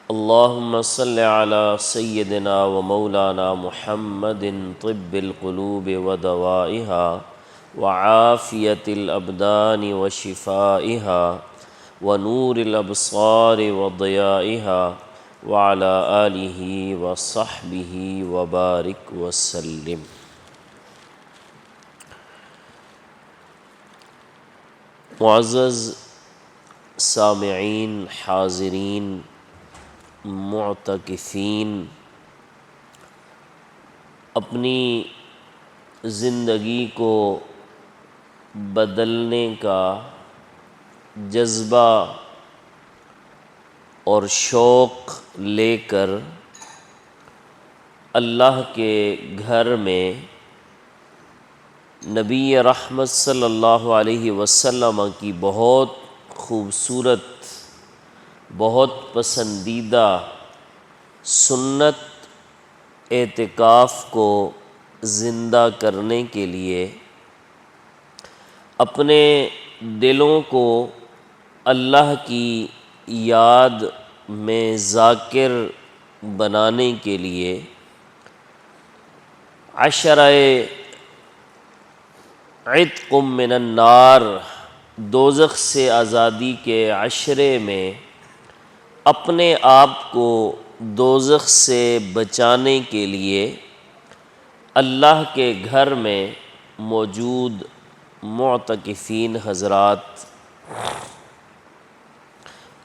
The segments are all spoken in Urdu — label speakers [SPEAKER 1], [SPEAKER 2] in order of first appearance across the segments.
[SPEAKER 1] اللهم صل على سيدنا ومولانا محمد طب القلوب ودوائها وعافية الأبدان وشفائها ونور الأبصار وضيائها وعلى آله وصحبه وبارك وسلم۔ معزز سامعین، حاضرین، معتکفین، اپنی زندگی کو بدلنے کا جذبہ اور شوق لے کر اللہ کے گھر میں نبی رحمت صلی اللہ علیہ وسلم کی بہت خوبصورت، بہت پسندیدہ سنت اعتکاف کو زندہ کرنے کے لیے، اپنے دلوں کو اللہ کی یاد میں ذاکر بنانے کے لیے عشرہ عتق من النار، دوزخ سے آزادی کے عشرے میں اپنے آپ کو دوزخ سے بچانے کے لیے اللہ کے گھر میں موجود معتکفین حضرات،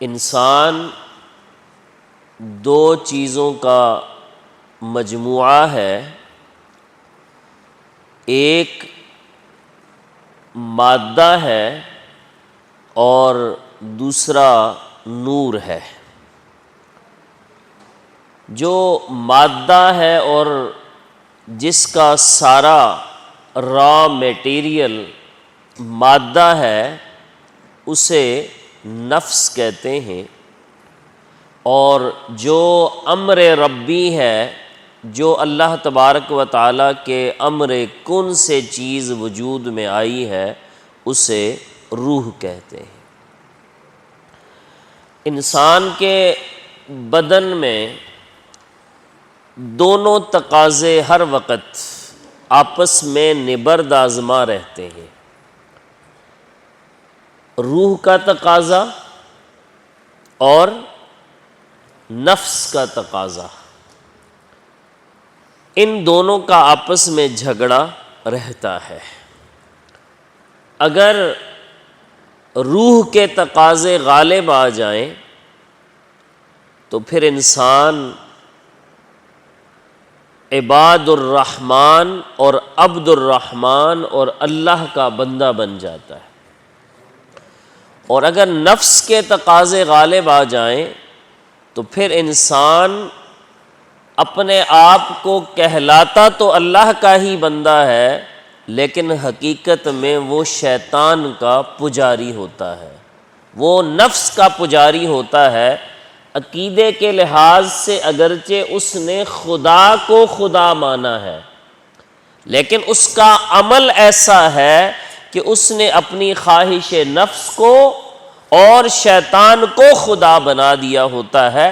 [SPEAKER 1] انسان دو چیزوں کا مجموعہ ہے، ایک مادہ ہے اور دوسرا نور ہے۔ جو مادہ ہے اور جس کا سارا را میٹیریل مادہ ہے اسے نفس کہتے ہیں، اور جو امر ربی ہے، جو اللہ تبارک و تعالیٰ کے امر کن سے چیز وجود میں آئی ہے، اسے روح کہتے ہیں۔ انسان کے بدن میں دونوں تقاضے ہر وقت آپس میں نبرد آزما رہتے ہیں، روح کا تقاضا اور نفس کا تقاضا، ان دونوں کا آپس میں جھگڑا رہتا ہے۔ اگر روح کے تقاضے غالب آ جائیں تو پھر انسان عباد الرحمن اور عبد الرحمن اور اللہ کا بندہ بن جاتا ہے، اور اگر نفس کے تقاضے غالب آ جائیں تو پھر انسان اپنے آپ کو کہلاتا تو اللہ کا ہی بندہ ہے، لیکن حقیقت میں وہ شیطان کا پجاری ہوتا ہے، وہ نفس کا پجاری ہوتا ہے۔ عقیدے کے لحاظ سے اگرچہ اس نے خدا کو خدا مانا ہے، لیکن اس کا عمل ایسا ہے کہ اس نے اپنی خواہش نفس کو اور شیطان کو خدا بنا دیا ہوتا ہے۔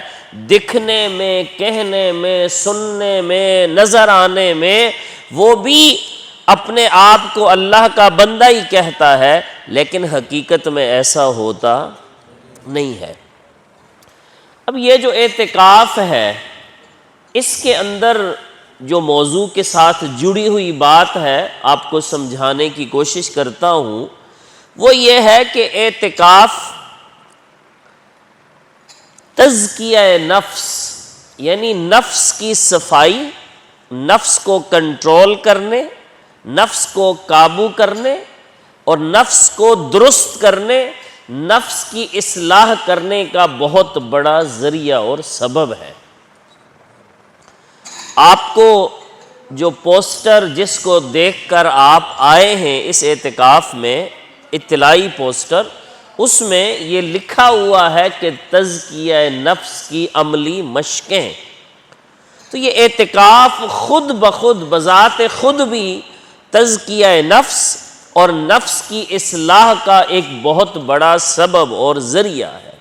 [SPEAKER 1] دکھنے میں، کہنے میں، سننے میں، نظر آنے میں وہ بھی اپنے آپ کو اللہ کا بندہ ہی کہتا ہے، لیکن حقیقت میں ایسا ہوتا نہیں ہے۔ اب یہ جو اعتکاف ہے، اس کے اندر جو موضوع کے ساتھ جڑی ہوئی بات ہے آپ کو سمجھانے کی کوشش کرتا ہوں، وہ یہ ہے کہ اعتکاف تزکیہ نفس، یعنی نفس کی صفائی، نفس کو کنٹرول کرنے، نفس کو قابو کرنے اور نفس کو درست کرنے، نفس کی اصلاح کرنے کا بہت بڑا ذریعہ اور سبب ہے۔ آپ کو جو پوسٹر جس کو دیکھ کر آپ آئے ہیں اس اعتکاف میں، اطلاعی پوسٹر، اس میں یہ لکھا ہوا ہے کہ تزکیہ نفس کی عملی مشقیں۔ تو یہ اعتکاف خود بخود بذات خود بھی تزکیہ نفس اور نفس کی اصلاح کا ایک بہت بڑا سبب اور ذریعہ ہے۔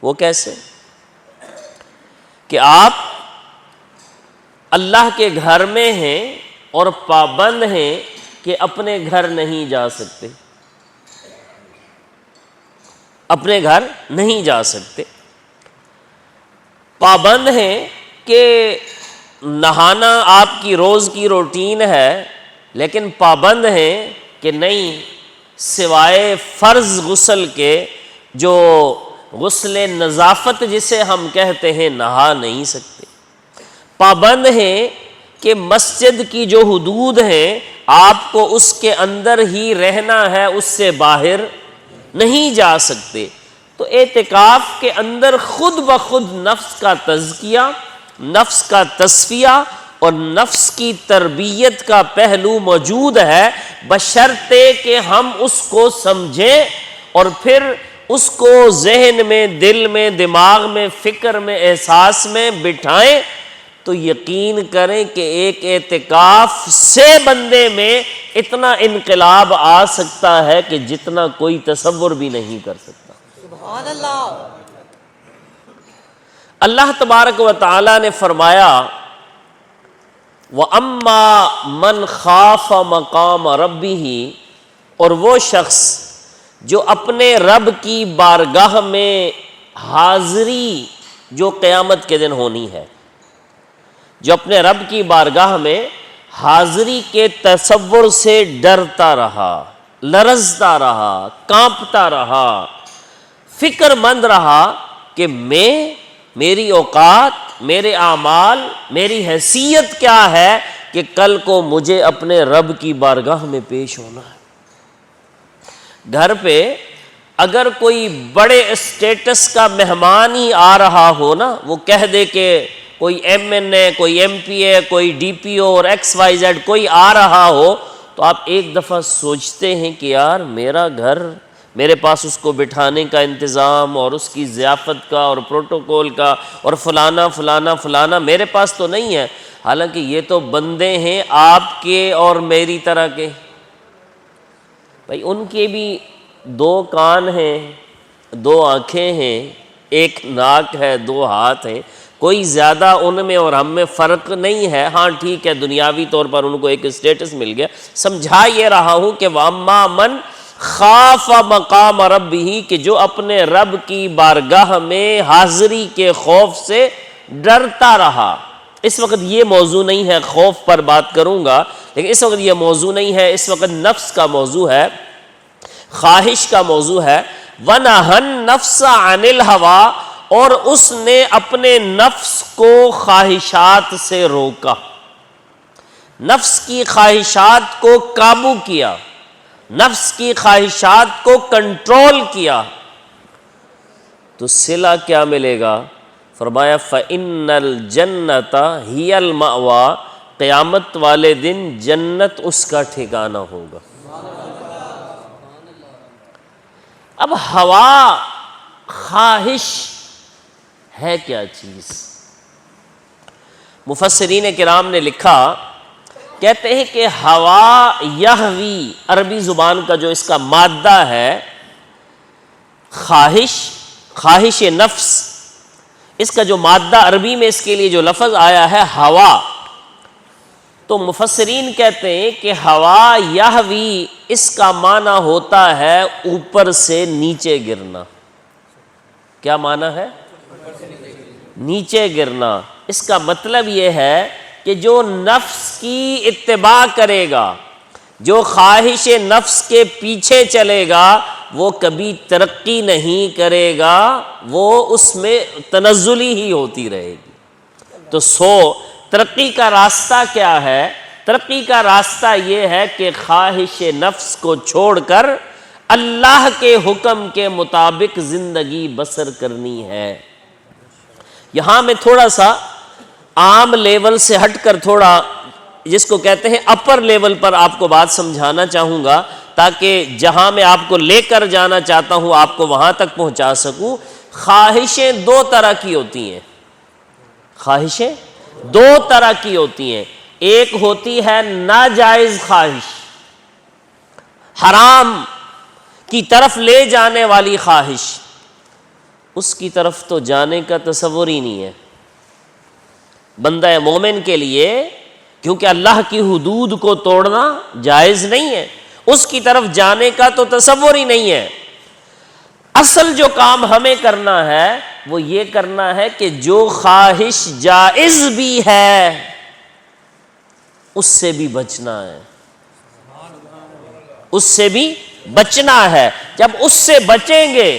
[SPEAKER 1] وہ کیسے؟ کہ آپ اللہ کے گھر میں ہیں اور پابند ہیں کہ اپنے گھر نہیں جا سکتے، اپنے گھر نہیں جا سکتے، پابند ہیں کہ نہانا آپ کی روز کی روٹین ہے، لیکن پابند ہیں کہ نہیں، سوائے فرض غسل کے جو غسل نظافت جسے ہم کہتے ہیں نہا نہیں سکتے، پابند ہیں کہ مسجد کی جو حدود ہیں آپ کو اس کے اندر ہی رہنا ہے، اس سے باہر نہیں جا سکتے۔ تو اعتکاف کے اندر خود بخود نفس کا تزکیہ، نفس کا تصفیہ اور نفس کی تربیت کا پہلو موجود ہے، بشرطے کہ ہم اس کو سمجھیں اور پھر اس کو ذہن میں، دل میں، دماغ میں، فکر میں، احساس میں بٹھائیں تو یقین کریں کہ ایک اعتکاف سے بندے میں اتنا انقلاب آ سکتا ہے کہ جتنا کوئی تصور بھی نہیں کر سکتا۔
[SPEAKER 2] سبحان اللہ۔
[SPEAKER 1] اللہ تبارک و تعالی نے فرمایا وَأَمَّا مَنْ خَافَ مَقَامَ رَبِّهِ، اور وہ شخص جو اپنے رب کی بارگاہ میں حاضری جو قیامت کے دن ہونی ہے، جو اپنے رب کی بارگاہ میں حاضری کے تصور سے ڈرتا رہا، لرزتا رہا، کانپتا رہا، فکر مند رہا کہ میری اوقات، میرے اعمال، میری حیثیت کیا ہے کہ کل کو مجھے اپنے رب کی بارگاہ میں پیش ہونا ہے۔ گھر پہ اگر کوئی بڑے اسٹیٹس کا مہمان ہی آ رہا ہو نا، وہ کہہ دے کہ کوئی ایم این اے، کوئی ایم پی اے، کوئی ڈی پی او اور ایکس وائی زیڈ کوئی آ رہا ہو، تو آپ ایک دفعہ سوچتے ہیں کہ یار میرا گھر، میرے پاس اس کو بٹھانے کا انتظام اور اس کی ضیافت کا اور پروٹوکول کا اور فلانا فلانا فلانا میرے پاس تو نہیں ہے، حالانکہ یہ تو بندے ہیں آپ کے اور میری طرح کے۔ بھائی ان کے بھی دو کان ہیں، دو آنکھیں ہیں، ایک ناک ہے، دو ہاتھ ہیں، کوئی زیادہ ان میں اور ہم میں فرق نہیں ہے۔ ہاں ٹھیک ہے، دنیاوی طور پر ان کو ایک اسٹیٹس مل گیا۔ سمجھا یہ رہا ہوں کہ وَأَمَّا مَنْ خَافَ مَقَامَ رَبِّهِ، کہ جو اپنے رب کی بارگاہ میں حاضری کے خوف سے ڈرتا رہا۔ اس وقت یہ موضوع نہیں ہے، خوف پر بات کروں گا، لیکن اس وقت یہ موضوع نہیں ہے، اس وقت نفس کا موضوع ہے، خواہش کا موضوع ہے۔ وَنَهَى النَّفْسَ عَنِ الْهَوَىٰ، اور اس نے اپنے نفس کو خواہشات سے روکا، نفس کی خواہشات کو قابو کیا، نفس کی خواہشات کو کنٹرول کیا، تو صلہ کیا ملے گا؟ فرمایا فَإِنَّ الْجَنَّةَ هِيَ الْمَأْوَىٰ، قیامت والے دن جنت اس کا ٹھکانہ ہوگا۔ اب ہوا، خواہش ہے کیا چیز؟ مفسرین کرام نے لکھا، کہتے ہیں کہ ہوا یہوی، عربی زبان کا جو اس کا مادہ ہے خواہش، خواہش نفس، اس کا جو مادہ عربی میں اس کے لیے جو لفظ آیا ہے ہوا، تو مفسرین کہتے ہیں کہ ہوا یہوی اس کا معنی ہوتا ہے اوپر سے نیچے گرنا۔ کیا معنی ہے؟ نیچے گرنا۔ اس کا مطلب یہ ہے کہ جو نفس کی اتباع کرے گا، جو خواہش نفس کے پیچھے چلے گا، وہ کبھی ترقی نہیں کرے گا، وہ اس میں تنزلی ہی ہوتی رہے گی۔ تو ترقی کا راستہ کیا ہے؟ ترقی کا راستہ یہ ہے کہ خواہش نفس کو چھوڑ کر اللہ کے حکم کے مطابق زندگی بسر کرنی ہے۔ یہاں میں تھوڑا سا عام لیول سے ہٹ کر تھوڑا جس کو کہتے ہیں اپر لیول پر آپ کو بات سمجھانا چاہوں گا، تاکہ جہاں میں آپ کو لے کر جانا چاہتا ہوں آپ کو وہاں تک پہنچا سکوں۔ خواہشیں دو طرح کی ہوتی ہیں، خواہشیں دو طرح کی ہوتی ہیں۔ ایک ہوتی ہے ناجائز خواہش، حرام کی طرف لے جانے والی خواہش، اس کی طرف تو جانے کا تصور ہی نہیں ہے۔ بندہ مومن کے لیے، کیونکہ اللہ کی حدود کو توڑنا جائز نہیں ہے، اس کی طرف جانے کا تو تصور ہی نہیں ہے۔ اصل جو کام ہمیں کرنا ہے وہ یہ کرنا ہے کہ جو خواہش جائز بھی ہے اس سے بھی بچنا ہے، اس سے بھی بچنا ہے۔ جب اس سے بچیں گے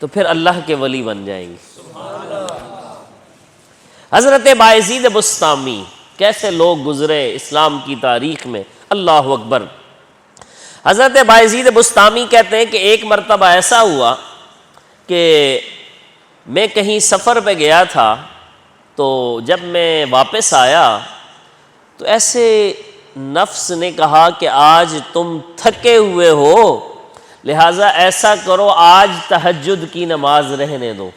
[SPEAKER 1] تو پھر اللہ کے ولی بن جائیں گے۔ حضرت بایزید بسطامی کیسے لوگ گزرے اسلام کی تاریخ میں، اللہ اکبر۔ حضرت بایزید بسطامی کہتے ہیں کہ ایک مرتبہ ایسا ہوا کہ میں کہیں سفر پہ گیا تھا، تو جب میں واپس آیا تو ایسے نفس نے کہا کہ آج تم تھکے ہوئے ہو، لہٰذا ایسا کرو آج تہجد کی نماز رہنے دو،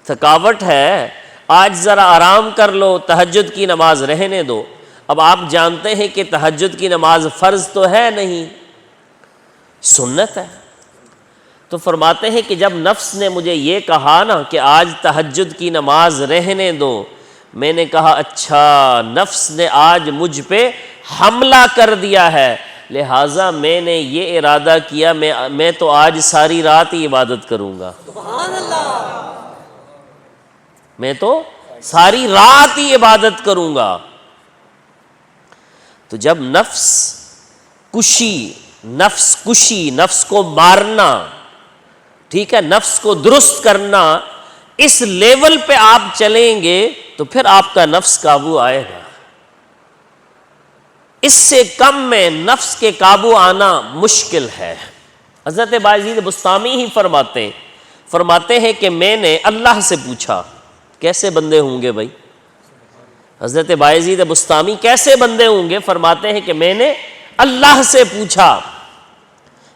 [SPEAKER 1] تھکاوٹ ہے، آج ذرا آرام کر لو، تہجد کی نماز رہنے دو۔ اب آپ جانتے ہیں کہ تہجد کی نماز فرض تو ہے نہیں، سنت ہے۔ تو فرماتے ہیں کہ جب نفس نے مجھے یہ کہا نا کہ آج تہجد کی نماز رہنے دو، میں نے کہا اچھا، نفس نے آج مجھ پہ حملہ کر دیا ہے، لہٰذا میں نے یہ ارادہ کیا میں تو آج ساری رات ہی عبادت کروں گا، میں تو ساری رات ہی عبادت کروں گا۔ تو جب نفس کشی، نفس کو مارنا، ٹھیک ہے، نفس کو درست کرنا، اس لیول پہ آپ چلیں گے تو پھر آپ کا نفس قابو آئے گا۔ اس سے کم میں نفس کے قابو آنا مشکل ہے۔ حضرت بایزید بسطامی ہی فرماتے ہیں کہ میں نے اللہ سے پوچھا، کیسے بندے ہوں گے بھائی؟ حضرت بایزید بسطامی کیسے بندے ہوں گے؟ فرماتے ہیں کہ میں نے اللہ سے پوچھا۔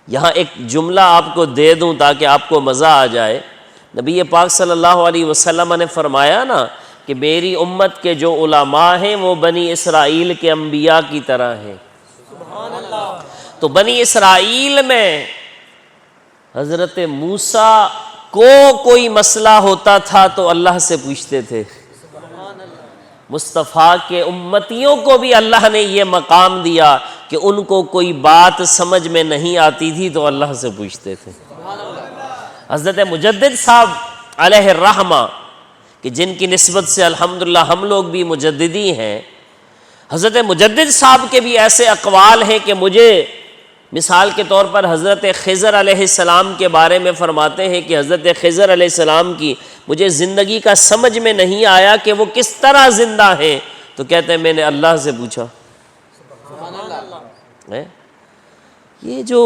[SPEAKER 1] یہاں ایک جملہ آپ کو دے دوں تاکہ آپ کو مزہ آ جائے۔ نبی پاک صلی اللہ علیہ وسلم نے فرمایا نا کہ میری امت کے جو علماء ہیں وہ بنی اسرائیل کے انبیاء کی طرح ہیں۔ تو بنی اسرائیل میں حضرت موسیٰ کو کوئی مسئلہ ہوتا تھا تو اللہ سے پوچھتے تھے، مصطفیٰ کے امتیوں کو بھی اللہ نے یہ مقام دیا کہ ان کو کوئی بات سمجھ میں نہیں آتی تھی تو اللہ سے پوچھتے تھے۔ حضرت مجدد صاحب علیہ الرحمہ کہ جن کی نسبت سے الحمدللہ ہم لوگ بھی مجددی ہیں، حضرت مجدد صاحب کے بھی ایسے اقوال ہیں کہ مجھے مثال کے طور پر حضرت خضر علیہ السلام کے بارے میں فرماتے ہیں کہ حضرت خضر علیہ السلام کی مجھے زندگی کا سمجھ میں نہیں آیا کہ وہ کس طرح زندہ ہیں، تو کہتے ہیں میں نے اللہ سے پوچھا۔ یہ جو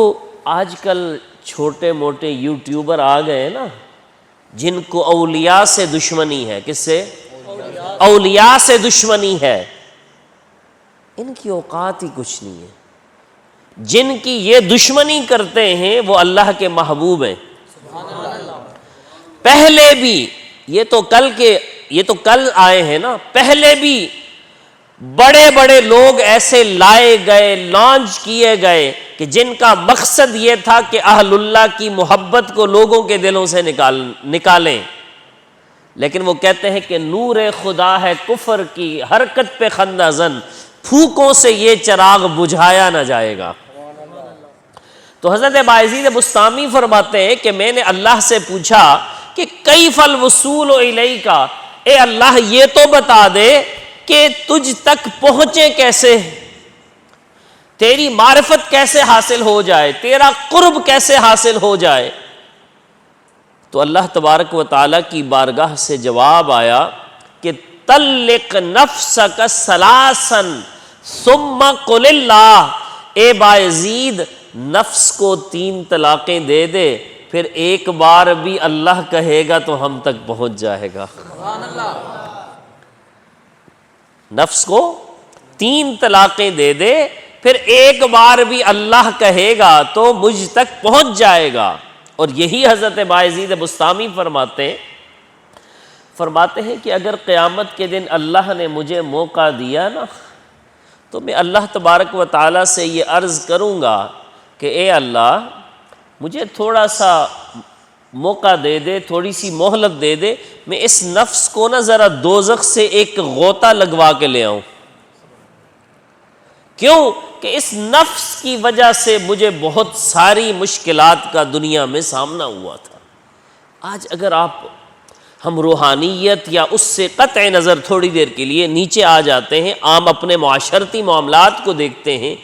[SPEAKER 1] آج کل چھوٹے موٹے یوٹیوبر آ گئے نا، جن کو اولیاء سے دشمنی ہے، کس سے؟ اولیاء سے دشمنی ہے، ان کی اوقات ہی کچھ نہیں ہے۔ جن کی یہ دشمنی کرتے ہیں وہ اللہ کے محبوب ہیں۔ پہلے بھی یہ تو کل آئے ہیں نا، پہلے بھی بڑے بڑے لوگ ایسے لائے گئے، لانچ کیے گئے کہ جن کا مقصد یہ تھا کہ اہل اللہ کی محبت کو لوگوں کے دلوں سے نکالیں، لیکن وہ کہتے ہیں کہ نور خدا ہے کفر کی حرکت پہ خندہ زن، پھوکوں سے یہ چراغ بجھایا نہ جائے گا۔ تو حضرت بایزید بسطامی فرماتے ہیں کہ میں نے اللہ سے پوچھا کہ کیف الوصول الیک، اے اللہ یہ تو بتا دے کہ تجھ تک پہنچے کیسے، تیری معرفت کیسے حاصل ہو جائے، تیرا قرب کیسے حاصل ہو جائے۔ تو اللہ تبارک و تعالیٰ کی بارگاہ سے جواب آیا کہ طلق نفسک ثلاثا ثم قل اللہ، اے بایزید نفس کو 3 طلاقیں دے دے، پھر ایک بار بھی اللہ کہے گا تو ہم تک پہنچ جائے گا۔ نفس کو 3 طلاقیں دے دے، پھر ایک بار بھی اللہ کہے گا تو مجھ تک پہنچ جائے گا۔ اور یہی حضرت بایزید بسطامی فرماتے ہیں کہ اگر قیامت کے دن اللہ نے مجھے موقع دیا نا تو میں اللہ تبارک و تعالیٰ سے یہ عرض کروں گا کہ اے اللہ مجھے تھوڑا سا موقع دے دے، تھوڑی سی مہلت دے دے، میں اس نفس کو نا ذرا دوزخ سے ایک غوطہ لگوا کے لے آؤں۔ کیوں کہ اس نفس کی وجہ سے مجھے بہت ساری مشکلات کا دنیا میں سامنا ہوا تھا۔ آج اگر ہم روحانیت یا اس سے قطع نظر تھوڑی دیر کے لیے نیچے آ جاتے ہیں، عام اپنے معاشرتی معاملات کو دیکھتے ہیں،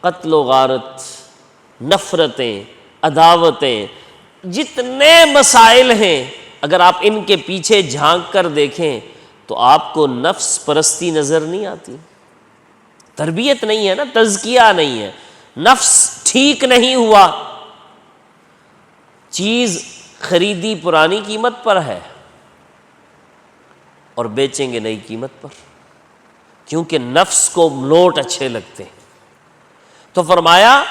[SPEAKER 1] قتل و غارت، نفرتیں، عداوتیں، جتنے مسائل ہیں، اگر آپ ان کے پیچھے جھانک کر دیکھیں تو آپ کو نفس پرستی نظر نہیں آتی۔ تربیت نہیں ہے نا، تزکیہ نہیں ہے، نفس ٹھیک نہیں ہوا، چیز خریدی پرانی قیمت پر ہے اور بیچیں گے نئی قیمت پر، کیونکہ نفس کو نوٹ اچھے لگتے ہیں۔ تو فرمایا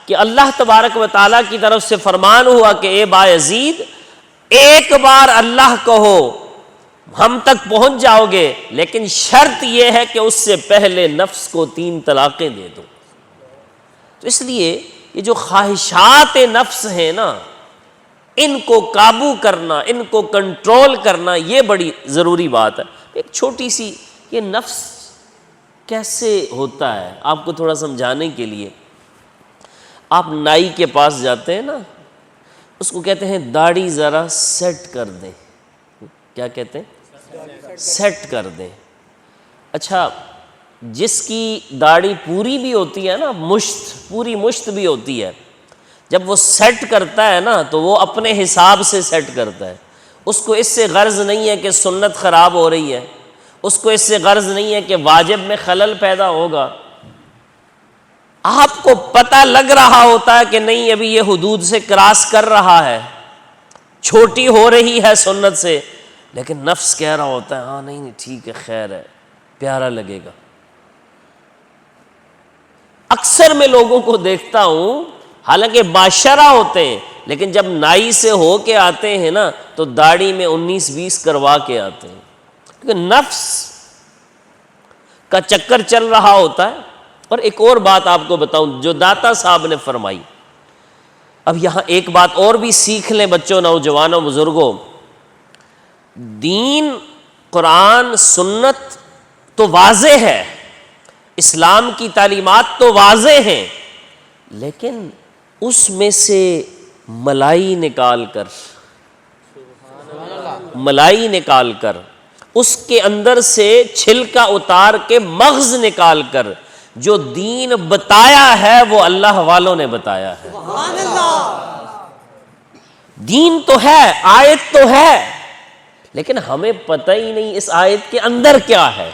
[SPEAKER 1] کہ اللہ تبارک و تعالیٰ کی طرف سے فرمان ہوا کہ اے بایزید، ایک بار اللہ کہو ہم تک پہنچ جاؤ گے، لیکن شرط یہ ہے کہ اس سے پہلے نفس کو 3 طلاقیں دے دو۔ تو اس لیے یہ جو خواہشات نفس ہیں نا، ان کو قابو کرنا، ان کو کنٹرول کرنا، یہ بڑی ضروری بات ہے۔ ایک چھوٹی سی، یہ نفس کیسے ہوتا ہے آپ کو تھوڑا سمجھانے کے لیے، آپ نائی کے پاس جاتے ہیں نا، اس کو کہتے ہیں داڑھی ذرا سیٹ کر دیں۔ کیا کہتے ہیں؟ سیٹ کر دیں۔ اچھا، جس کی داڑھی پوری بھی ہوتی ہے نا، پوری مشت بھی ہوتی ہے، جب وہ سیٹ کرتا ہے نا تو وہ اپنے حساب سے سیٹ کرتا ہے، اس کو اس سے غرض نہیں ہے کہ سنت خراب ہو رہی ہے، اس کو اس سے غرض نہیں ہے کہ واجب میں خلل پیدا ہوگا۔ آپ کو پتہ لگ رہا ہوتا ہے کہ نہیں، ابھی یہ حدود سے کراس کر رہا ہے، چھوٹی ہو رہی ہے سنت سے، لیکن نفس کہہ رہا ہوتا ہے ہاں نہیں ٹھیک ہے، خیر ہے، پیارا لگے گا۔ اکثر میں لوگوں کو دیکھتا ہوں، حالانکہ باشرہ ہوتے ہیں، لیکن جب نائی سے ہو کے آتے ہیں نا تو داڑھی میں 19-20 کروا کے آتے ہیں، کیونکہ نفس کا چکر چل رہا ہوتا ہے۔ اور ایک اور بات آپ کو بتاؤں جو داتا صاحب نے فرمائی، اب یہاں ایک بات اور بھی سیکھ لیں بچوں، نوجوانوں، بزرگوں، دین، قرآن، سنت تو واضح ہے، اسلام کی تعلیمات تو واضح ہیں، لیکن اس میں سے ملائی نکال کر اس کے اندر سے چھلکا اتار کے مغز نکال کر جو دین بتایا ہے وہ اللہ والوں نے بتایا ہے۔ دین تو ہے، آیت تو ہے، لیکن ہمیں پتہ ہی نہیں اس آیت کے اندر کیا ہے۔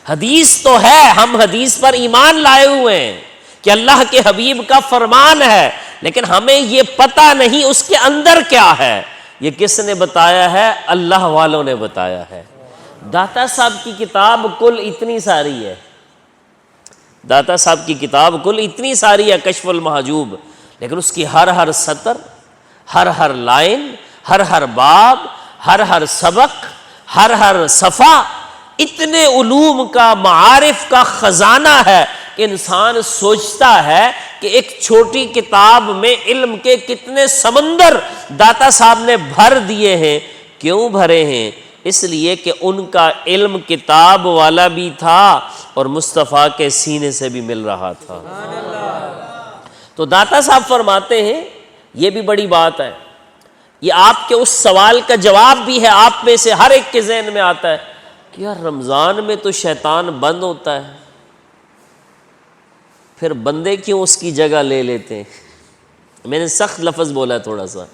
[SPEAKER 1] حدیث تو ہے، ہم حدیث پر ایمان لائے ہوئے ہیں کہ اللہ کے حبیب کا فرمان ہے، لیکن ہمیں یہ پتہ نہیں اس کے اندر کیا ہے۔ یہ کس نے بتایا ہے؟ اللہ والوں نے بتایا ہے۔ داتا صاحب کی کتاب کل اتنی ساری ہے، داتا صاحب کی کتاب کل اتنی ساری ہے، کشف المحجوب، لیکن اس کی ہر سطر، ہر لائن، ہر باب، ہر سبق، ہر صفحہ اتنے علوم کا، معارف کا خزانہ ہے کہ انسان سوچتا ہے کہ ایک چھوٹی کتاب میں علم کے کتنے سمندر داتا صاحب نے بھر دیے ہیں۔ کیوں بھرے ہیں؟ اس لیے کہ ان کا علم کتاب والا بھی تھا اور مصطفیٰ کے سینے سے بھی مل رہا تھا۔ تو داتا صاحب فرماتے ہیں، یہ بھی بڑی بات ہے، یہ آپ کے اس سوال کا جواب بھی ہے، آپ میں سے ہر ایک کے ذہن میں آتا ہے کہ یار رمضان میں تو شیطان بند ہوتا ہے، پھر بندے کیوں اس کی جگہ لے لیتے ہیں؟ میں نے سخت لفظ بولا ہے تھوڑا سا،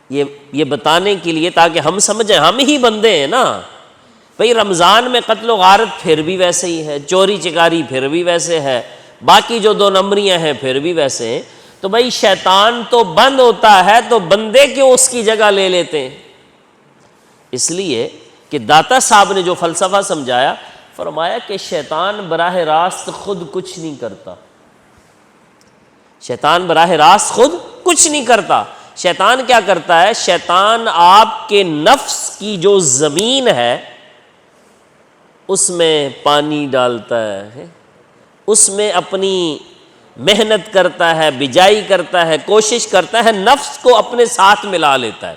[SPEAKER 1] یہ بتانے کے لیے تاکہ ہم سمجھیں ہم ہی بندے ہیں نا۔ بھئی رمضان میں قتل و غارت پھر بھی ویسے ہی ہے، چوری چکاری پھر بھی ویسے ہے، باقی جو 2 نمبریاں ہیں پھر بھی ویسے ہیں، تو بھئی شیطان تو بند ہوتا ہے تو بندے کیوں اس کی جگہ لے لیتے ہیں؟ اس لیے کہ داتا صاحب نے جو فلسفہ سمجھایا، فرمایا کہ شیطان براہ راست خود کچھ نہیں کرتا، شیطان براہ راست خود کچھ نہیں کرتا۔ شیطان کیا کرتا ہے؟ شیطان آپ کے نفس کی جو زمین ہے اس میں پانی ڈالتا ہے، اس میں اپنی محنت کرتا ہے، بجائی کرتا ہے، کوشش کرتا ہے، نفس کو اپنے ساتھ ملا لیتا ہے۔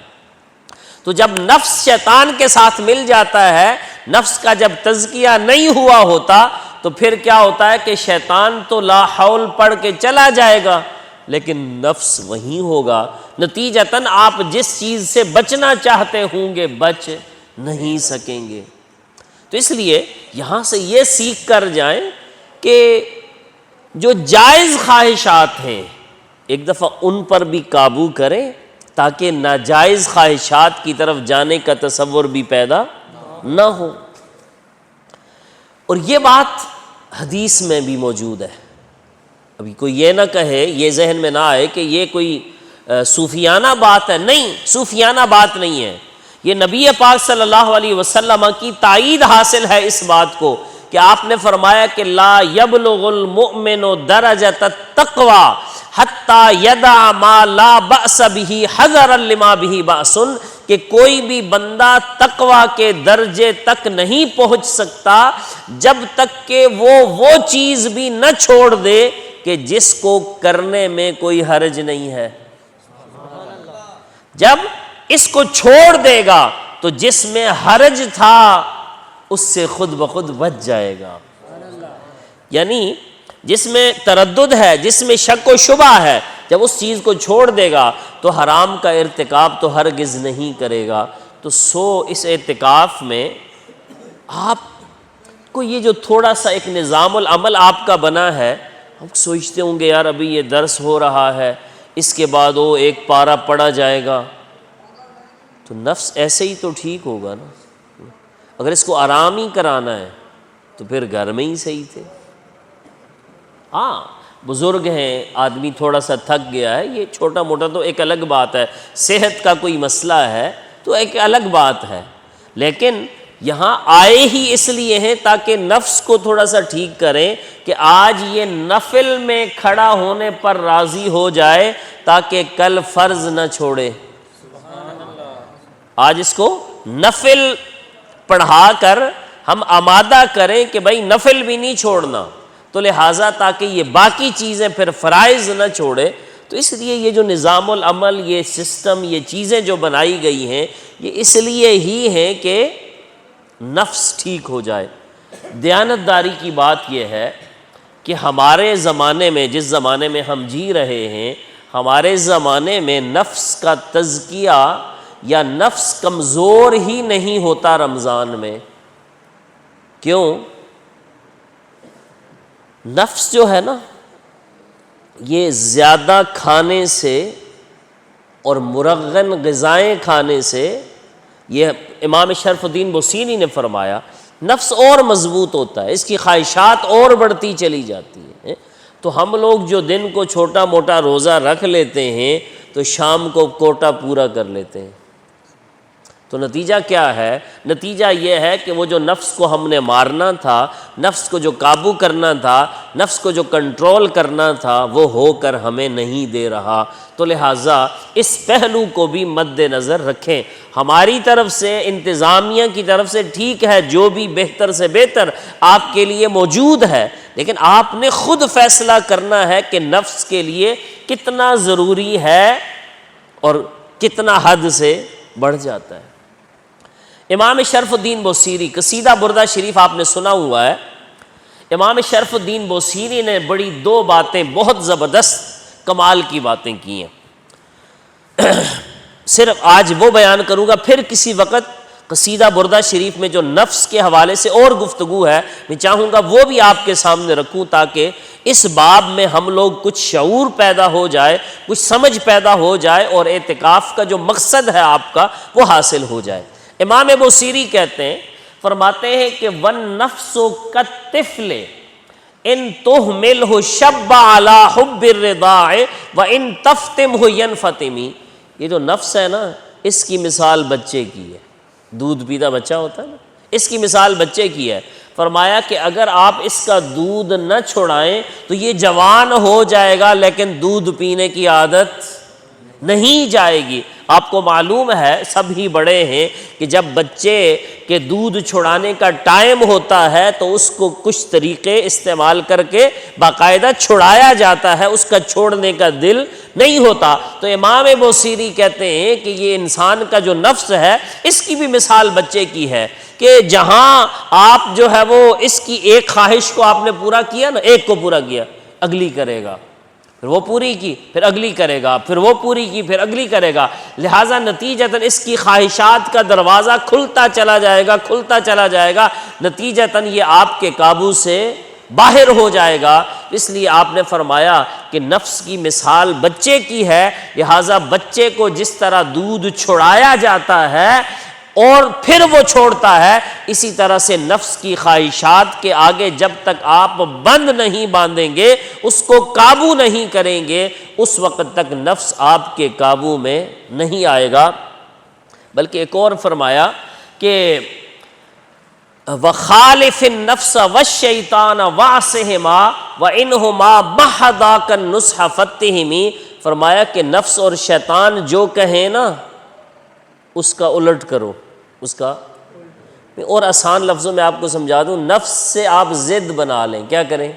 [SPEAKER 1] تو جب نفس شیطان کے ساتھ مل جاتا ہے، نفس کا جب تزکیہ نہیں ہوا ہوتا تو پھر کیا ہوتا ہے کہ شیطان تو لا حول پڑھ کے چلا جائے گا لیکن نفس وہیں ہوگا، نتیجتاً آپ جس چیز سے بچنا چاہتے ہوں گے بچ نہیں سکیں گے۔ تو اس لیے یہاں سے یہ سیکھ کر جائیں کہ جو جائز خواہشات ہیں ایک دفعہ ان پر بھی قابو کریں تاکہ ناجائز خواہشات کی طرف جانے کا تصور بھی پیدا نہ ہو۔ اور یہ بات حدیث میں بھی موجود ہے۔ ابھی کوئی یہ نہ کہے، یہ ذہن میں نہ آئے کہ یہ کوئی صوفیانہ بات ہے، نہیں، صوفیانہ بات نہیں ہے، یہ نبی پاک صلی اللہ علیہ وسلم کی تائید حاصل ہے اس بات کو کہ آپ نے فرمایا کہ لا یبلغ المؤمن درجۃ التقوی حتی یدع ما لا بأس به حذرا لما به بأس، کہ کوئی بھی بندہ تقوی کے درجے تک نہیں پہنچ سکتا جب تک کہ وہ چیز بھی نہ چھوڑ دے کہ جس کو کرنے میں کوئی حرج نہیں ہے۔ جب اس کو چھوڑ دے گا تو جس میں حرج تھا اس سے خود بخود بچ جائے گا، یعنی جس میں تردد ہے، جس میں شک و شبہ ہے، جب اس چیز کو چھوڑ دے گا تو حرام کا ارتکاب تو ہرگز نہیں کرے گا۔ تو اس اعتکاف میں آپ کو یہ جو تھوڑا سا ایک نظام العمل آپ کا بنا ہے، ہم سوچتے ہوں گے یار ابھی یہ درس ہو رہا ہے، اس کے بعد وہ ایک پارہ پڑھا جائے گا، تو نفس ایسے ہی تو ٹھیک ہوگا نا۔ اگر اس کو آرام ہی کرانا ہے تو پھر گھر میں ہی صحیح تھے۔ ہاں بزرگ ہیں، آدمی تھوڑا سا تھک گیا ہے، یہ چھوٹا موٹا تو ایک الگ بات ہے، صحت کا کوئی مسئلہ ہے تو ایک الگ بات ہے، لیکن یہاں آئے ہی اس لیے ہیں تاکہ نفس کو تھوڑا سا ٹھیک کریں کہ آج یہ نفل میں کھڑا ہونے پر راضی ہو جائے تاکہ کل فرض نہ چھوڑے۔ آج اس کو نفل پڑھا کر ہم آمادہ کریں کہ بھائی نفل بھی نہیں چھوڑنا، تو لہٰذا تاکہ یہ باقی چیزیں پھر فرائض نہ چھوڑے۔ تو اس لیے یہ جو نظام العمل، یہ سسٹم، یہ چیزیں جو بنائی گئی ہیں یہ اس لیے ہی ہیں کہ نفس ٹھیک ہو جائے۔ دیانتداری کی بات یہ ہے کہ ہمارے زمانے میں، جس زمانے میں ہم جی رہے ہیں، ہمارے زمانے میں نفس کا تزکیہ یا نفس کمزور ہی نہیں ہوتا رمضان میں۔ کیوں؟ نفس جو ہے نا یہ زیادہ کھانے سے اور مرغن غذائیں کھانے سے، یہ امام شرف الدین بصیری نے فرمایا، نفس اور مضبوط ہوتا ہے، اس کی خواہشات اور بڑھتی چلی جاتی ہیں۔ تو ہم لوگ جو دن کو چھوٹا موٹا روزہ رکھ لیتے ہیں تو شام کو کوٹا پورا کر لیتے ہیں۔ تو نتیجہ کیا ہے؟ نتیجہ یہ ہے کہ وہ جو نفس کو ہم نے مارنا تھا، نفس کو جو قابو کرنا تھا، نفس کو جو کنٹرول کرنا تھا، وہ ہو کر ہمیں نہیں دے رہا۔ تو لہٰذا اس پہلو کو بھی مد نظر رکھیں۔ ہماری طرف سے، انتظامیہ کی طرف سے ٹھیک ہے، جو بھی بہتر سے بہتر آپ کے لیے موجود ہے، لیکن آپ نے خود فیصلہ کرنا ہے کہ نفس کے لیے کتنا ضروری ہے اور کتنا حد سے بڑھ جاتا ہے۔ امام شرف الدین بصیری، قصیدہ بردہ شریف آپ نے سنا ہوا ہے، امام شرف الدین بصیری نے بڑی دو باتیں بہت زبردست کمال کی باتیں کی ہیں۔ صرف آج وہ بیان کروں گا، پھر کسی وقت قصیدہ بردہ شریف میں جو نفس کے حوالے سے اور گفتگو ہے میں چاہوں گا وہ بھی آپ کے سامنے رکھوں تاکہ اس باب میں ہم لوگ کچھ شعور پیدا ہو جائے، کچھ سمجھ پیدا ہو جائے اور اعتکاف کا جو مقصد ہے آپ کا وہ حاصل ہو جائے۔ امام بصیری کہتے ہیں، فرماتے ہیں کہ وَالنَّفْسُ كَالطِّفْلِ إِن تُهْمِلْهُ شَبَّ عَلَى حُبِّ الرِّضَاعِ وَإِن تَفْتِمْهُ يَنْفَتِمِ۔ یہ جو نفس ہے نا، اس کی مثال بچے کی ہے، دودھ پیتا بچہ ہوتا ہے نا، اس کی مثال بچے کی ہے۔ فرمایا کہ اگر آپ اس کا دودھ نہ چھڑائیں تو یہ جوان ہو جائے گا لیکن دودھ پینے کی عادت نہیں جائے گی۔ آپ کو معلوم ہے، سب ہی بڑے ہیں، کہ جب بچے کے دودھ چھڑانے کا ٹائم ہوتا ہے تو اس کو کچھ طریقے استعمال کر کے باقاعدہ چھڑایا جاتا ہے، اس کا چھوڑنے کا دل نہیں ہوتا۔ تو امام بوصیری کہتے ہیں کہ یہ انسان کا جو نفس ہے اس کی بھی مثال بچے کی ہے کہ جہاں آپ جو ہے وہ اس کی ایک خواہش کو آپ نے پورا کیا نا، ایک کو پورا کیا، اگلی کرے گا، پھر وہ پوری کی، پھر اگلی کرے گا، پھر وہ پوری کی، پھر اگلی کرے گا، لہٰذا نتیجتاً اس کی خواہشات کا دروازہ کھلتا چلا جائے گا، کھلتا چلا جائے گا، نتیجتاً یہ آپ کے قابو سے باہر ہو جائے گا۔ اس لیے آپ نے فرمایا کہ نفس کی مثال بچے کی ہے، لہٰذا بچے کو جس طرح دودھ چھڑایا جاتا ہے اور پھر وہ چھوڑتا ہے، اسی طرح سے نفس کی خواہشات کے آگے جب تک آپ بند نہیں باندھیں گے، اس کو قابو نہیں کریں گے، اس وقت تک نفس آپ کے قابو میں نہیں آئے گا۔ بلکہ ایک اور فرمایا کہ وَخَالِفِ النَّفْسَ وَالشَّيْطَانَ وَعْصِهِمَا وَإِنْهُمَا مَحَضَاكَ النُّصْحَ فَاتِّهِمِ، فرمایا کہ نفس اور شیطان جو کہیں نا اس کا الٹ کرو، اس کا، اور آسان لفظوں میں آپ کو سمجھا دوں، نفس سے آپ ضد بنا لیں، کیا کریں؟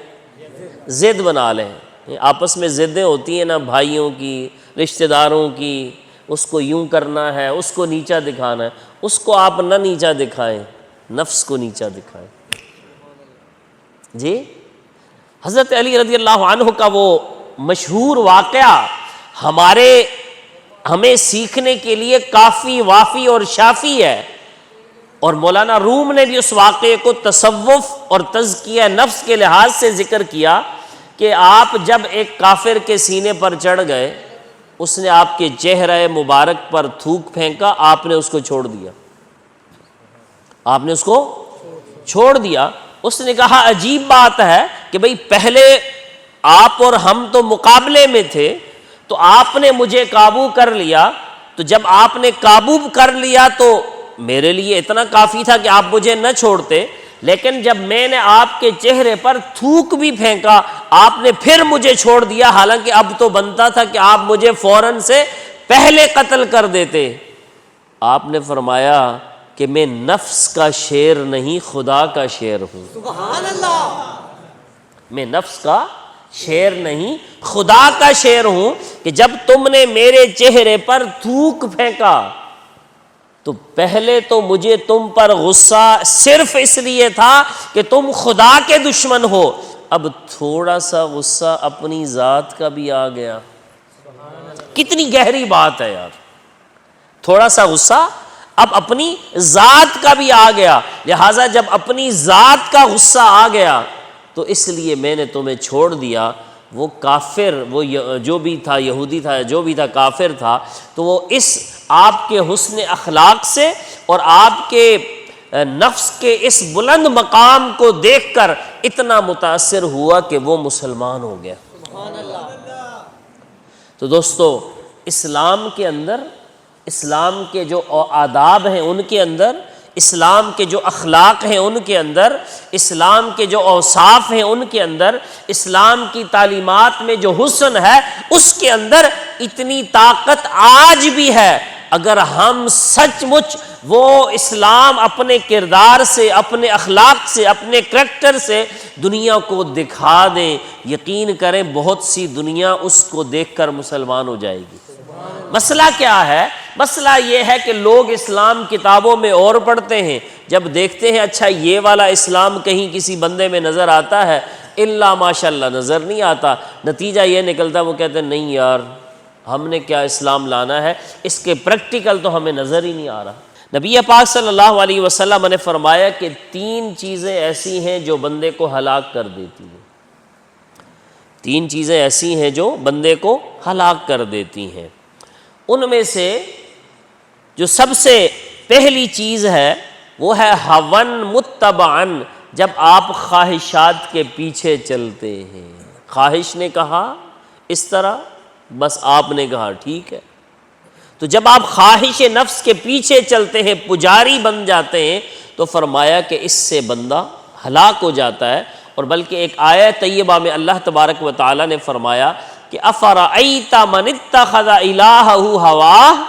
[SPEAKER 1] ضد بنا لیں۔ آپس میں ضدیں ہوتی ہیں نا، بھائیوں کی، رشتہ داروں کی، اس کو یوں کرنا ہے، اس کو نیچا دکھانا ہے، اس کو آپ نہ نیچا دکھائیں، نفس کو نیچا دکھائیں۔ جی حضرت علی رضی اللہ عنہ کا وہ مشہور واقعہ ہمیں سیکھنے کے لیے کافی وافی اور شافی ہے، اور مولانا روم نے بھی اس واقعے کو تصوف اور تزکیہ نفس کے لحاظ سے ذکر کیا کہ آپ جب ایک کافر کے سینے پر چڑھ گئے، اس نے آپ کے چہرہ مبارک پر تھوک پھینکا، آپ نے اس کو چھوڑ دیا، آپ نے اس کو چھوڑ دیا۔ اس نے کہا عجیب بات ہے کہ بھئی پہلے آپ اور ہم تو مقابلے میں تھے، تو آپ نے مجھے قابو کر لیا، تو جب آپ نے قابو کر لیا تو میرے لیے اتنا کافی تھا کہ آپ مجھے نہ چھوڑتے، لیکن جب میں نے آپ کے چہرے پر تھوک بھی پھینکا آپ نے پھر مجھے چھوڑ دیا، حالانکہ اب تو بنتا تھا کہ آپ مجھے فوراً سے پہلے قتل کر دیتے۔ آپ نے فرمایا کہ میں نفس کا شیر نہیں، خدا کا شیر ہوں۔ سبحان اللہ! میں نفس کا شیر نہیں، خدا کا شیر ہوں، کہ جب تم نے میرے چہرے پر تھوک پھینکا تو پہلے تو مجھے تم پر غصہ صرف اس لیے تھا کہ تم خدا کے دشمن ہو، اب تھوڑا سا غصہ اپنی ذات کا بھی آ گیا۔ کتنی گہری بات ہے یار، تھوڑا سا غصہ اب اپنی ذات کا بھی آ گیا، لہٰذا جب اپنی ذات کا غصہ آ گیا تو اس لیے میں نے تمہیں چھوڑ دیا۔ وہ کافر، وہ جو بھی تھا، یہودی تھا، جو بھی تھا، کافر تھا، تو وہ اس آپ کے حسن اخلاق سے اور آپ کے نفس کے اس بلند مقام کو دیکھ کر اتنا متاثر ہوا کہ وہ مسلمان ہو گیا۔ تو دوستو، اسلام کے اندر، اسلام کے جو آداب ہیں ان کے اندر، اسلام کے جو اخلاق ہیں ان کے اندر، اسلام کے جو اوصاف ہیں ان کے اندر، اسلام کی تعلیمات میں جو حسن ہے اس کے اندر اتنی طاقت آج بھی ہے۔ اگر ہم سچ مچ وہ اسلام اپنے کردار سے، اپنے اخلاق سے، اپنے کریکٹر سے دنیا کو دکھا دیں، یقین کریں بہت سی دنیا اس کو دیکھ کر مسلمان ہو جائے گی۔ مسئلہ کیا ہے؟ مسئلہ یہ ہے کہ لوگ اسلام کتابوں میں اور پڑھتے ہیں، جب دیکھتے ہیں اچھا یہ والا اسلام کہیں کسی بندے میں نظر آتا ہے، الا ماشاءاللہ نظر نہیں آتا، نتیجہ یہ نکلتا وہ کہتے ہیں نہیں یار ہم نے کیا اسلام لانا ہے، اس کے پریکٹیکل تو ہمیں نظر ہی نہیں آ رہا۔ نبی پاک صلی اللہ علیہ وسلم نے فرمایا کہ 3 چیزیں ایسی ہیں جو بندے کو ہلاک کر دیتی ہیں، 3 چیزیں ایسی ہیں جو بندے کو ہلاک کر دیتی ہیں۔ ان میں سے جو سب سے پہلی چیز ہے وہ ہے ہون متبعن، جب آپ خواہشات کے پیچھے چلتے ہیں۔ خواہش نے کہا اس طرح، بس آپ نے کہا ٹھیک ہے، تو جب آپ خواہش نفس کے پیچھے چلتے ہیں، پجاری بن جاتے ہیں، تو فرمایا کہ اس سے بندہ ہلاک ہو جاتا ہے۔ اور بلکہ ایک آیت طیبہ میں اللہ تبارک و تعالی نے فرمایا کہ افرأیت من اتخذ الہہ ہواہ،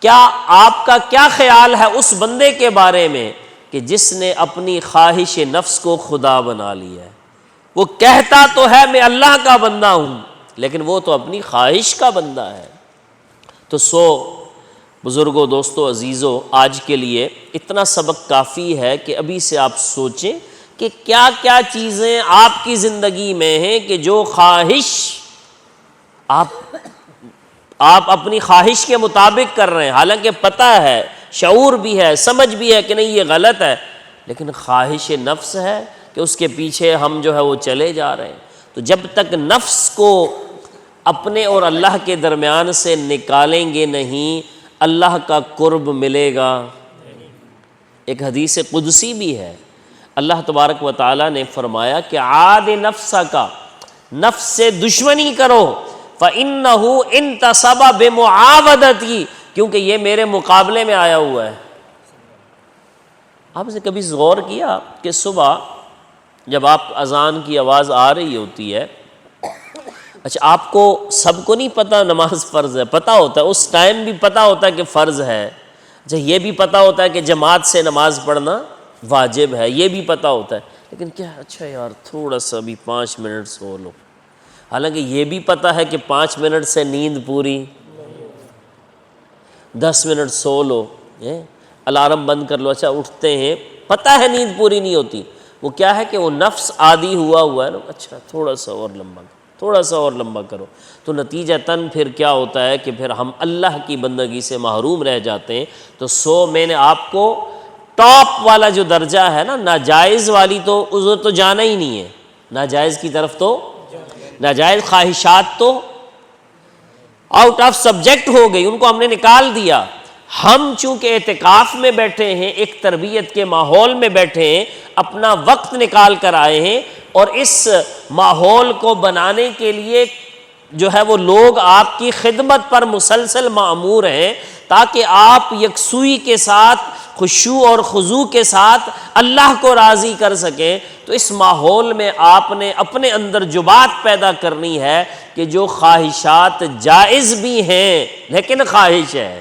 [SPEAKER 1] کیا آپ کا کیا خیال ہے اس بندے کے بارے میں کہ جس نے اپنی خواہش نفس کو خدا بنا لیا ہے؟ وہ کہتا تو ہے میں اللہ کا بندہ ہوں، لیکن وہ تو اپنی خواہش کا بندہ ہے۔ تو بزرگوں، دوستوں، عزیزوں، آج کے لیے اتنا سبق کافی ہے کہ ابھی سے آپ سوچیں کہ کیا کیا چیزیں آپ کی زندگی میں ہیں کہ جو خواہش آپ اپنی خواہش کے مطابق کر رہے ہیں، حالانکہ پتہ ہے، شعور بھی ہے، سمجھ بھی ہے کہ نہیں یہ غلط ہے، لیکن خواہش نفس ہے کہ اس کے پیچھے ہم جو ہے وہ چلے جا رہے ہیں۔ تو جب تک نفس کو اپنے اور اللہ کے درمیان سے نکالیں گے نہیں، اللہ کا قرب ملے گا۔ ایک حدیث قدسی بھی ہے، اللہ تبارک و تعالیٰ نے فرمایا کہ عاد نفس کا، نفس سے دشمنی کرو، فَإِنَّهُ انتصب بمعاودتی، کیونکہ یہ میرے مقابلے میں آیا ہوا ہے۔ آپ نے کبھی غور کیا کہ صبح جب آپ اذان کی آواز آ رہی ہوتی ہے، اچھا آپ کو سب کو نہیں پتہ نماز فرض ہے، پتہ ہوتا ہے، اس ٹائم بھی پتہ ہوتا ہے کہ فرض ہے، اچھا یہ بھی پتہ ہوتا ہے کہ جماعت سے نماز پڑھنا واجب ہے، یہ بھی پتہ ہوتا ہے، لیکن کیا اچھا یار تھوڑا سا بھی 5 منٹ سو لو، حالانکہ یہ بھی پتہ ہے کہ 5 منٹ سے نیند پوری، 10 منٹ سو لو، الارم بند کر لو، اچھا اٹھتے ہیں، پتہ ہے نیند پوری نہیں ہوتی، وہ کیا ہے کہ وہ نفس عادی ہوا ہے نا، اچھا تھوڑا سا اور لمبا، تھوڑا سا اور لمبا کرو، تو نتیجتاً پھر کیا ہوتا ہے کہ پھر ہم اللہ کی بندگی سے محروم رہ جاتے ہیں۔ تو میں نے آپ کو ٹاپ والا جو درجہ ہے نا، ناجائز والی تو ادھر تو جانا ہی نہیں ہے، ناجائز کی طرف تو، ناجائز خواہشات تو آؤٹ آف سبجیکٹ ہو گئی، ان کو ہم نے نکال دیا۔ ہم چونکہ اعتکاف میں بیٹھے ہیں، ایک تربیت کے ماحول میں بیٹھے ہیں، اپنا وقت نکال کر آئے ہیں، اور اس ماحول کو بنانے کے لیے جو ہے وہ لوگ آپ کی خدمت پر مسلسل مأمور ہیں، تاکہ آپ یکسوئی کے ساتھ، خشوع اور خضوع کے ساتھ اللہ کو راضی کر سکیں۔ تو اس ماحول میں آپ نے اپنے اندر جو بات پیدا کرنی ہے کہ جو خواہشات جائز بھی ہیں لیکن خواہش ہے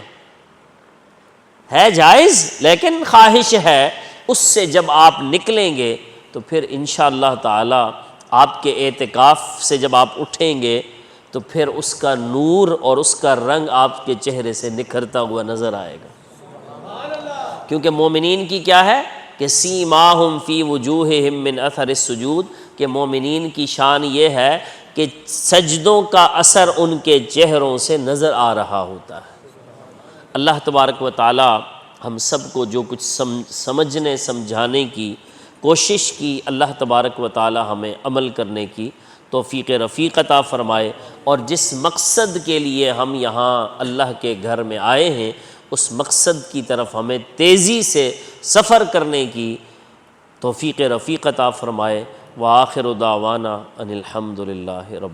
[SPEAKER 1] جائز لیکن خواہش ہے، اس سے جب آپ نکلیں گے تو پھر انشاءاللہ تعالی آپ کے اعتکاف سے جب آپ اٹھیں گے تو پھر اس کا نور اور اس کا رنگ آپ کے چہرے سے نکھرتا ہوا نظر آئے گا، کیونکہ مومنین کی کیا ہے کہ سیماہم فی وجوہہم من اثر السجود، کہ مومنین کی شان یہ ہے کہ سجدوں کا اثر ان کے چہروں سے نظر آ رہا ہوتا ہے۔ اللہ تبارک و تعالی ہم سب کو جو کچھ سمجھنے سمجھانے کی کوشش کی، اللہ تبارک و تعالی ہمیں عمل کرنے کی توفیق رفیق عطا فرمائے، اور جس مقصد کے لیے ہم یہاں اللہ کے گھر میں آئے ہیں اس مقصد کی طرف ہمیں تیزی سے سفر کرنے کی توفیق رفیق عطا فرمائے۔ وآخر دعوانا ان الحمد للہ رب